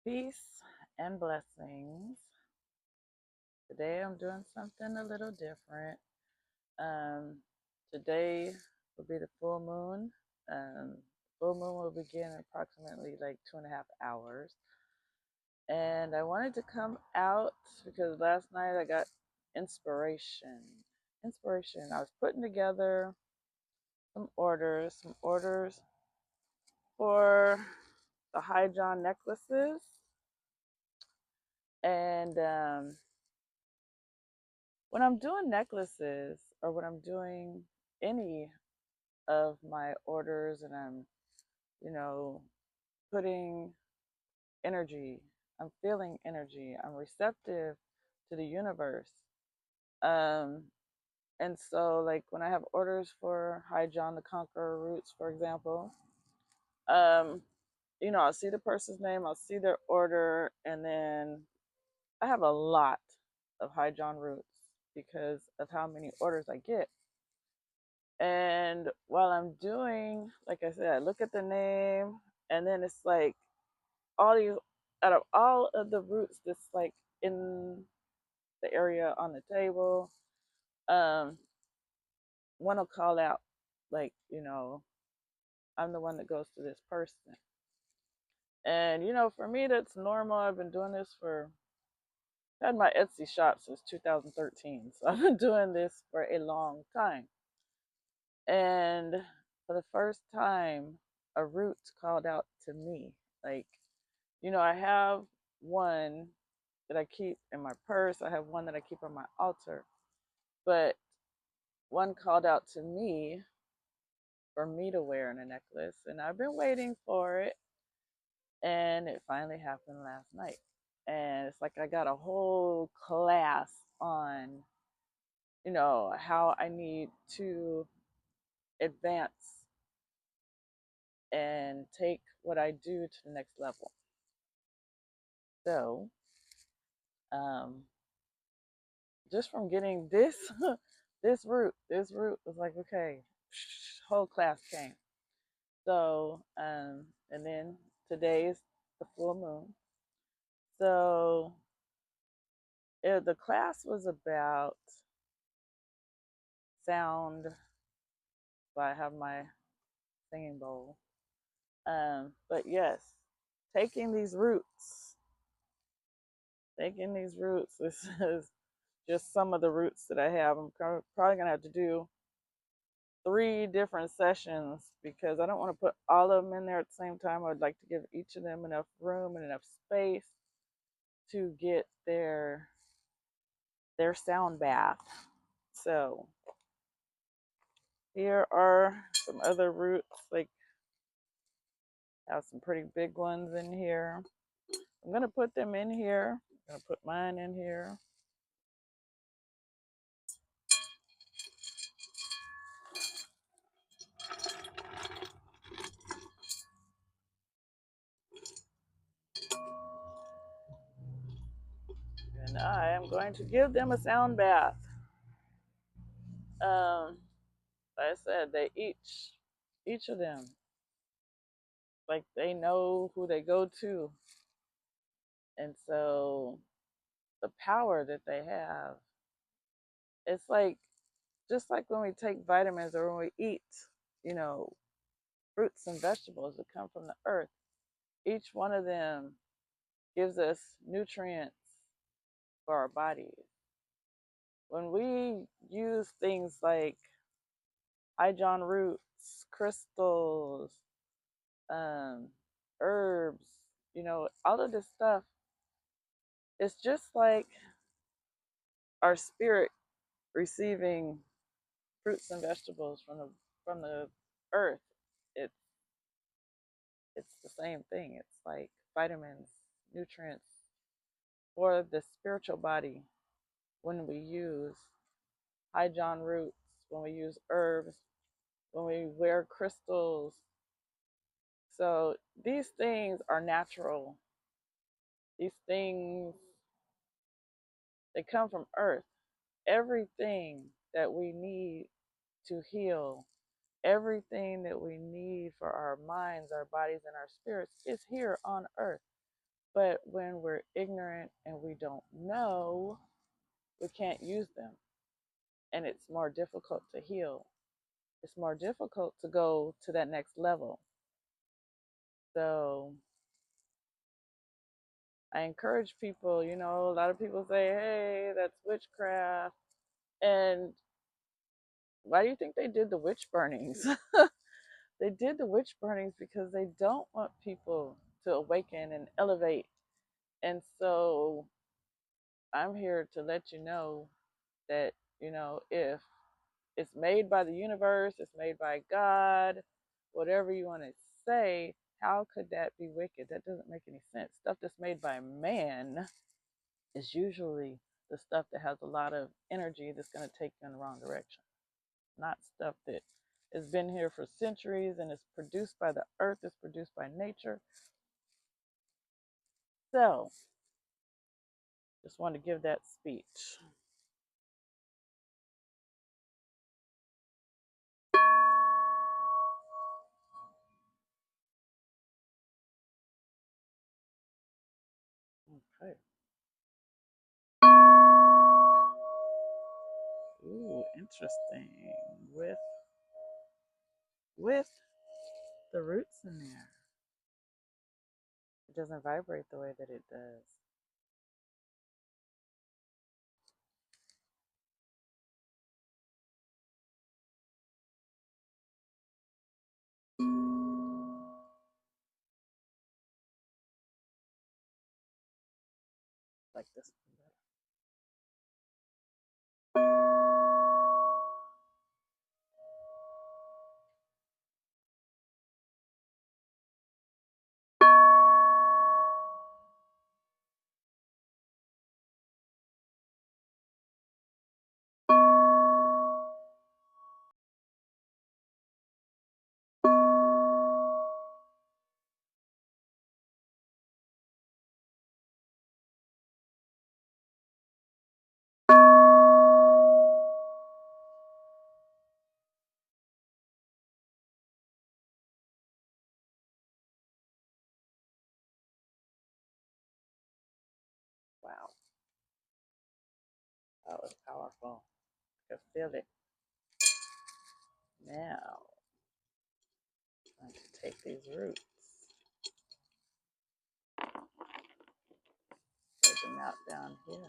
Peace and blessings. Today I'm doing something a little different. Um, Today will be the full moon. Full moon will begin in approximately like 2.5 hours. And I wanted to come out because last night I got inspiration. Inspiration. I was putting together some orders for the high John necklaces. And when I'm doing necklaces or when I'm doing any of my orders and I'm, you know, putting energy, I'm feeling energy, I'm receptive to the universe. Um, and so, like, when I have orders for High John the Conqueror roots, for example, um, I'll see the person's name, I'll see their order, and then I have a lot of High John roots because of how many orders I get. And while I'm doing, like I said, I look at the name, and then it's like all these, out of all of the roots that's like in the area on the table, um, one will call out, like, I'm the one that goes to this person. And, for me, that's normal. I've been doing this had my Etsy shop since 2013. So I've been doing this for a long time. And for the first time, a root called out to me. Like, I have one that I keep in my purse, I have one that I keep on my altar, but one called out to me for me to wear in a necklace. And I've been waiting for it. And it finally happened last night. And it's like I got a whole class on, how I need to advance and take what I do to the next level. So, um, just from getting this this root was like, okay, whole class came. So, and then today is the full moon. So, the class was about sound. So I have my singing bowl. But yes, taking these roots, this is just some of the roots that I have. I'm probably gonna have to do 3 different sessions because I don't want to put all of them in there at the same time. I'd like to give each of them enough room and enough space to get their sound bath. So here are some other roots, like I have some pretty big ones in here. I'm gonna put them in here. I'm gonna put mine in here. And I am going to give them a sound bath. Like I said, each of them, like they know who they go to, and so the power that they have, it's like just like when we take vitamins or when we eat, you know, fruits and vegetables that come from the earth. Each one of them gives us nutrients for our bodies. When we use things like high John roots, crystals, um, herbs, all of this stuff, it's just like our spirit receiving fruits and vegetables from the earth. It's it's the same thing. It's like vitamins, nutrients for the spiritual body when we use high John roots, when we use herbs, when we wear crystals. So these things are natural. These things, they come from earth. Everything that we need to heal, everything that we need for our minds, our bodies, and our spirits is here on earth. But when we're ignorant and we don't know, we can't use them. And it's more difficult to heal. It's more difficult to go to that next level. So I encourage people, a lot of people say, hey, that's witchcraft. And why do you think they did the witch burnings? They did the witch burnings because they don't want people to awaken and elevate. And so I'm here to let you know that, if it's made by the universe, it's made by God, whatever you want to say, how could that be wicked? That doesn't make any sense. Stuff that's made by man is usually the stuff that has a lot of energy that's going to take you in the wrong direction, not stuff that has been here for centuries and is produced by the earth, is produced by nature. So, just want to give that speech. Okay. Ooh, interesting. With the roots in there. It doesn't vibrate the way that it does. Like this one better. Wow, that was powerful. I could feel it. Now, I'm going to take these roots, put them out down here.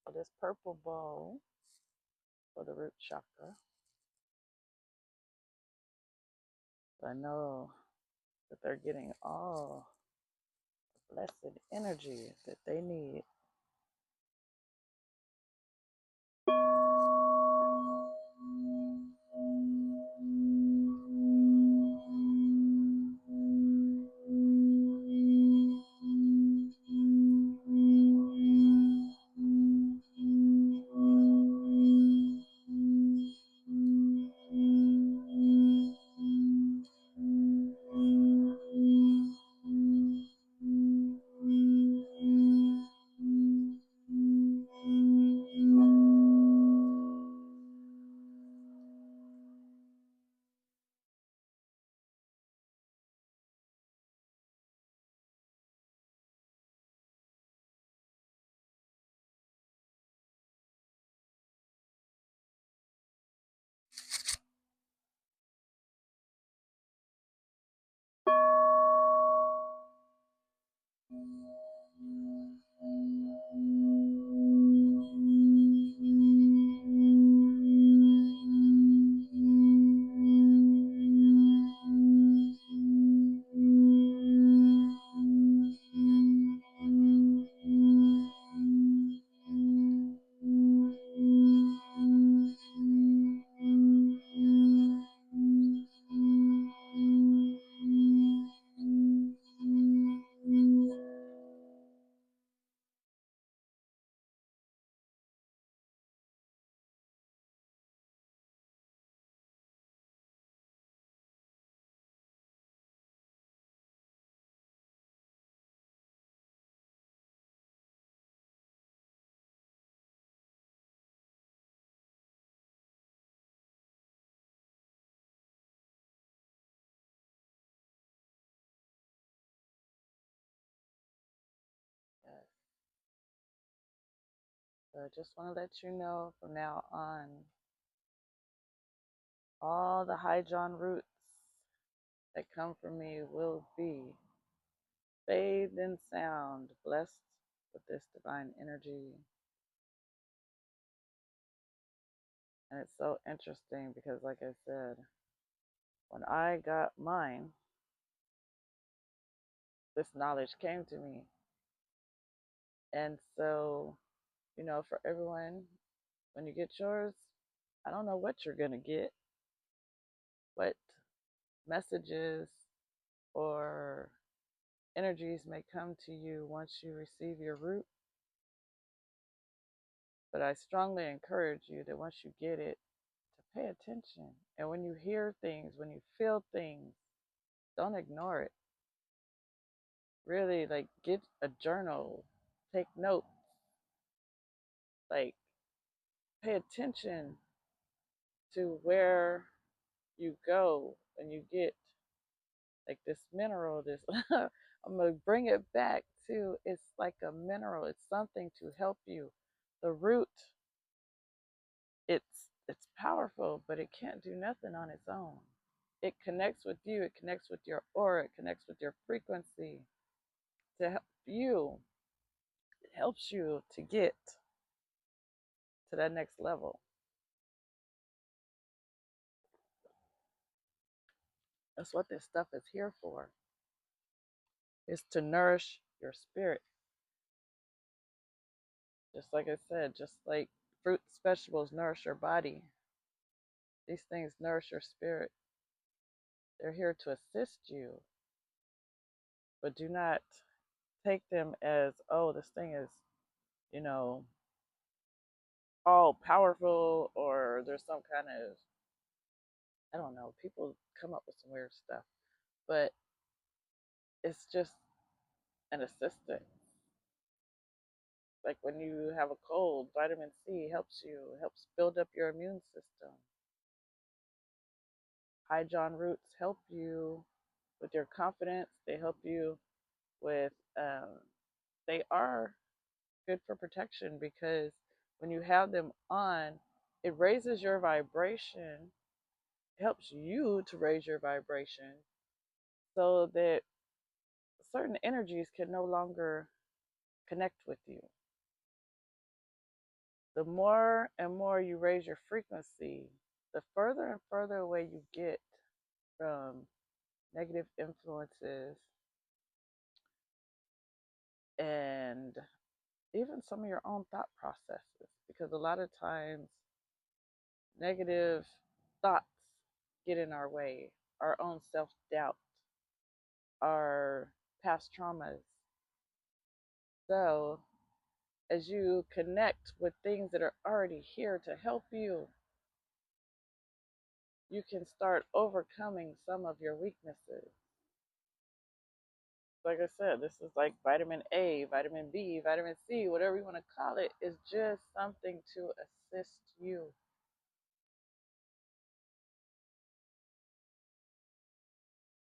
So this purple bowl for the root chakra. I know that they're getting all the blessed energy that they need. So I just want to let you know from now on, all the high John roots that come from me will be bathed in sound, blessed with this divine energy. And it's so interesting because, like I said, when I got mine, this knowledge came to me. And so, for everyone, when you get yours, I don't know what you're going to get, what messages or energies may come to you once you receive your root. But I strongly encourage you that once you get it, to pay attention. And when you hear things, when you feel things, don't ignore it. Really, like, get a journal, take notes, like, pay attention to where you go when you get like this mineral, this I'm gonna bring it back to, it's like a mineral, it's something to help you. The root, it's powerful, but it can't do nothing on its own. It connects with you, it connects with your aura, it connects with your frequency to help you. It helps you to get to that next level. That's what this stuff is here for. Is to nourish your spirit. Just like I said, just like fruits, vegetables nourish your body, these things nourish your spirit. They're here to assist you, but do not take them as, oh, this thing is, you know, all powerful, or there's some kind of, I don't know, people come up with some weird stuff, but it's just an assistant. Like when you have a cold, vitamin C helps build up your immune system. High John roots help you with your confidence. They help you with, they are good for protection because when you have them on, it raises your vibration, it helps you to raise your vibration so that certain energies can no longer connect with you. The more and more you raise your frequency, the further and further away you get from negative influences and even some of your own thought processes. Because a lot of times, negative thoughts get in our way, our own self doubt, our past traumas. So, as you connect with things that are already here to help you, you can start overcoming some of your weaknesses. Like I said, this is like vitamin A, vitamin B, vitamin C, whatever you want to call it, is just something to assist you.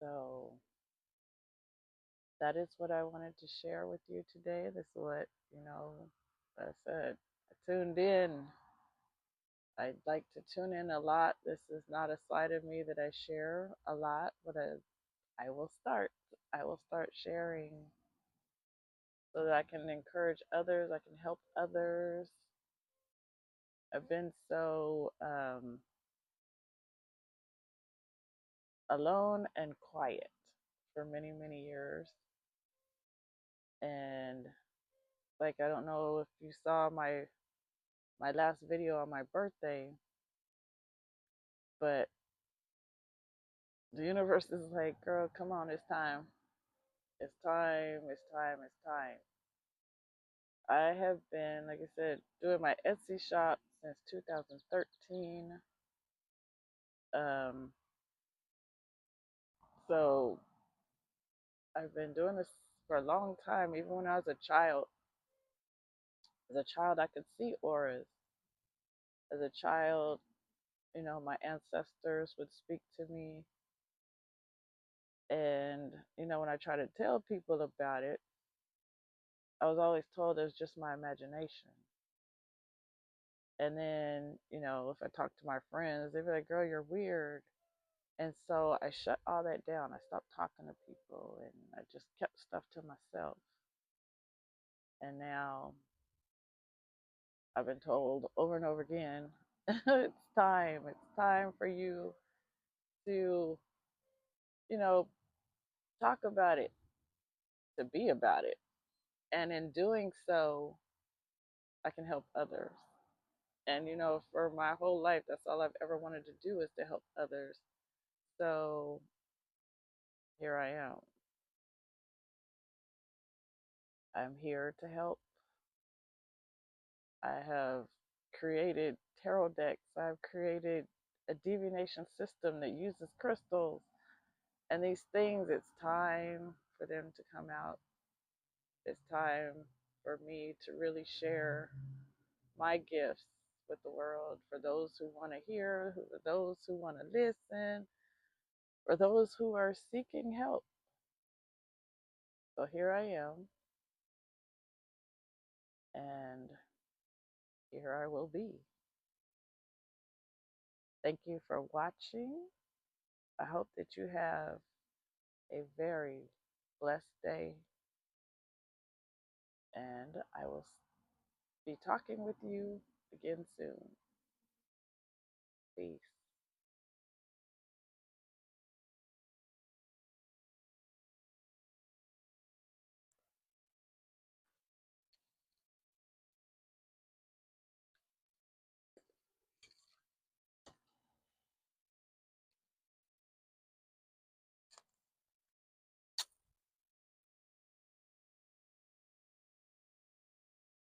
So, that is what I wanted to share with you today. This is what, like I said, I tuned in. I like to tune in a lot. This is not a side of me that I share a lot, but I will start. I will start sharing so that I can encourage others. I can help others. I've been so alone and quiet for many, many years. And like, I don't know if you saw my last video on my birthday, but the universe is like, girl, come on, it's time. It's time, it's time, it's time. I have been, like I said, doing my Etsy shop since 2013. Um, so I've been doing this for a long time, even when I was a child. As a child, I could see auras. As a child, my ancestors would speak to me. And, when I try to tell people about it, I was always told it was just my imagination. And then, if I talk to my friends, they'd be like, girl, you're weird. And so I shut all that down. I stopped talking to people and I just kept stuff to myself. And now I've been told over and over again, it's time. It's time for you to, you know, talk about it, to be about it. And in doing so, I can help others. And, for my whole life, that's all I've ever wanted to do is to help others. So here I am. I'm here to help. I have created tarot decks. I've created a divination system that uses crystals. And these things, it's time for them to come out. It's time for me to really share my gifts with the world for those who want to hear, for those who want to listen, for those who are seeking help. So here I am, and here I will be. Thank you for watching. I hope that you have a very blessed day, and I will be talking with you again soon. Peace.